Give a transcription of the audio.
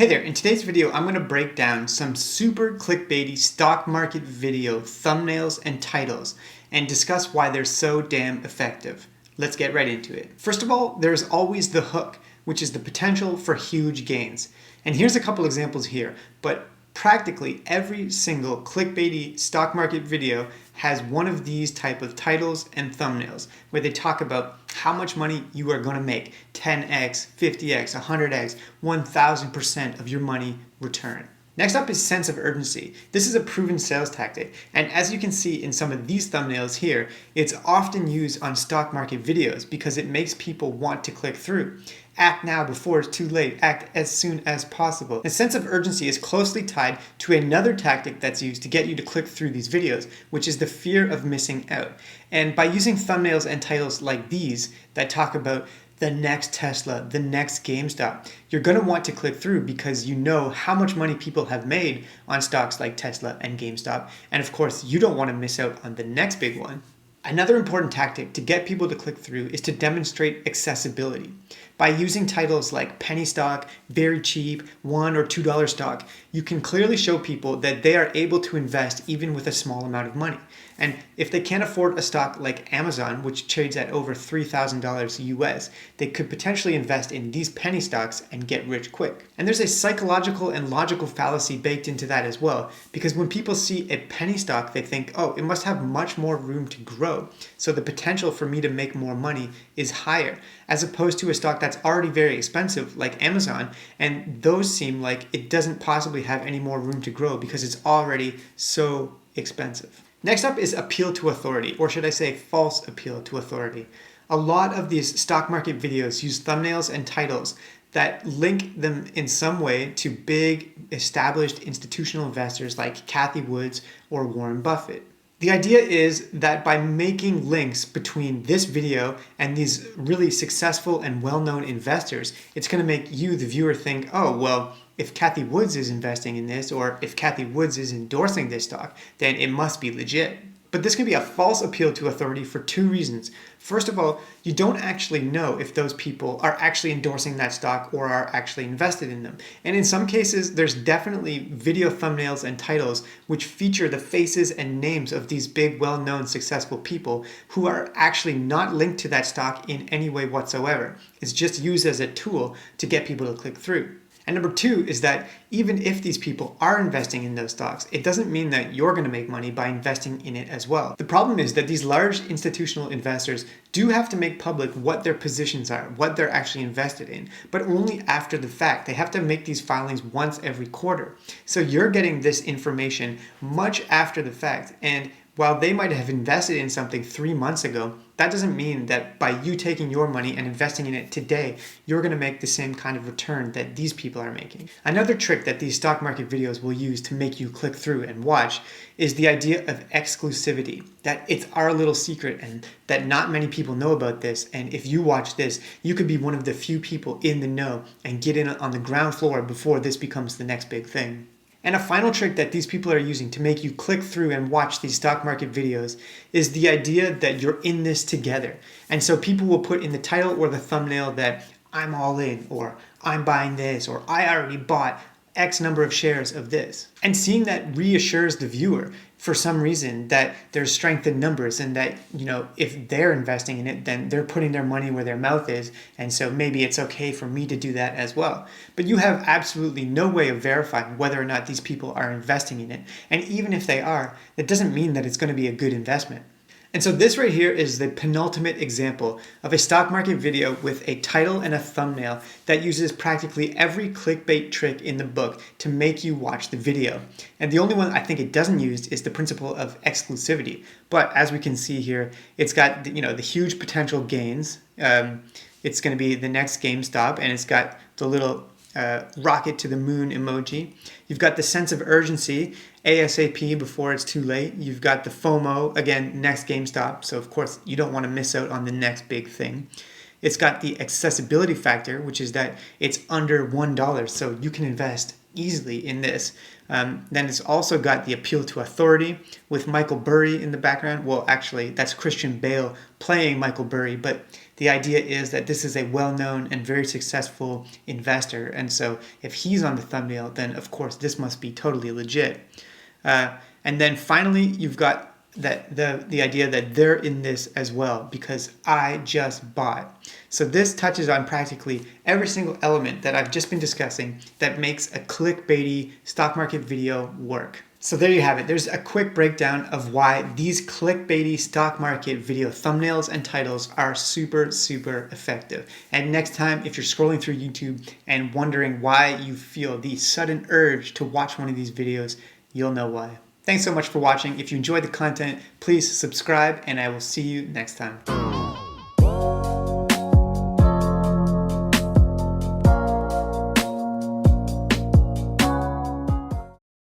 Hey there, in today's video I'm going to break down some super clickbaity stock market video thumbnails and titles and discuss why they're so damn effective. Let's get right into it. First of all, there's always the hook, which is the potential for huge gains. And here's a couple examples here, but practically every single clickbaity stock market video has one of these type of titles and thumbnails where they talk about how much money you are going to make, 10x, 50x, 100x, 1000% of your money return. Next up is sense of urgency. This is a proven sales tactic, and as you can see in some of these thumbnails here, it's often used on stock market videos because it makes people want to click through. Act now before it's too late. Act as soon as possible. The sense of urgency is closely tied to another tactic that's used to get you to click through these videos, which is the fear of missing out. And by using thumbnails and titles like these that talk about the next Tesla, the next GameStop, you're going to want to click through because you know how much money people have made on stocks like Tesla and GameStop. And of course, you don't want to miss out on the next big one. Another important tactic to get people to click through is to demonstrate accessibility. By using titles like penny stock, very cheap, $1 or $2 stock, you can clearly show people that they are able to invest even with a small amount of money. And if they can't afford a stock like Amazon, which trades at over $3,000 US, they could potentially invest in these penny stocks and get rich quick. And there's a psychological and logical fallacy baked into that as well, because when people see a penny stock, they think, oh, it must have much more room to grow, so the potential for me to make more money is higher, as opposed to a stock that's already very expensive like Amazon, and those seem like it doesn't possibly have any more room to grow because it's already so expensive. Next up is appeal to authority, or should I say false appeal to authority. A lot of these stock market videos use thumbnails and titles that link them in some way to big established institutional investors like Cathie Woods or Warren Buffett. The idea is that by making links between this video and these really successful and well-known investors, it's going to make you, the viewer, think, oh, well, if Cathie Woods is investing in this, or if Cathie Woods is endorsing this stock, then it must be legit. But this can be a false appeal to authority for two reasons. First of all, you don't actually know if those people are actually endorsing that stock or are actually invested in them. And in some cases, there's definitely video thumbnails and titles which feature the faces and names of these big, well-known, successful people who are actually not linked to that stock in any way whatsoever. It's just used as a tool to get people to click through. And number two is that even if these people are investing in those stocks, it doesn't mean that you're going to make money by investing in it as well. The problem is that these large institutional investors do have to make public what their positions are, what they're actually invested in, but only after the fact. They have to make these filings once every quarter. So you're getting this information much after the fact, and while they might have invested in something 3 months ago, that doesn't mean that by you taking your money and investing in it today, you're going to make the same kind of return that these people are making. Another trick that these stock market videos will use to make you click through and watch is the idea of exclusivity, that it's our little secret and that not many people know about this, and if you watch this, you could be one of the few people in the know and get in on the ground floor before this becomes the next big thing. And a final trick that these people are using to make you click through and watch these stock market videos is the idea that you're in this together. And so people will put in the title or the thumbnail that I'm all in, or I'm buying this, or I already bought X number of shares of this. And seeing that reassures the viewer for some reason that there's strength in numbers, and that, you know, if they're investing in it, then they're putting their money where their mouth is, and so maybe it's okay for me to do that as well. But you have absolutely no way of verifying whether or not these people are investing in it. And even if they are, that doesn't mean that it's going to be a good investment. And so this right here is the penultimate example of a stock market video with a title and a thumbnail that uses practically every clickbait trick in the book to make you watch the video. And the only one I think it doesn't use is the principle of exclusivity. But as we can see here, it's got the huge potential gains. It's going to be the next GameStop, and it's got the little rocket to the moon emoji. You've got the sense of urgency, ASAP before it's too late. You've got the FOMO, again, next GameStop. So of course you don't want to miss out on the next big thing. It's got the accessibility factor, which is that it's under $1, so you can invest easily in this. Then it's also got the appeal to authority with Michael Burry in the background. Well, actually, that's Christian Bale playing Michael Burry, but the idea is that this is a well-known and very successful investor, and so if he's on the thumbnail, then of course this must be totally legit. And then finally, you've got that the idea that they're in this as well because I just bought. So this touches on practically every single element that I've just been discussing that makes a clickbaity stock market video work. So there you have it. There's a quick breakdown of why these clickbaity stock market video thumbnails and titles are super effective. And next time, if you're scrolling through YouTube and wondering why you feel the sudden urge to watch one of these videos, you'll know why. Thanks so much for watching. If you enjoyed the content, please subscribe, and I will see you next time.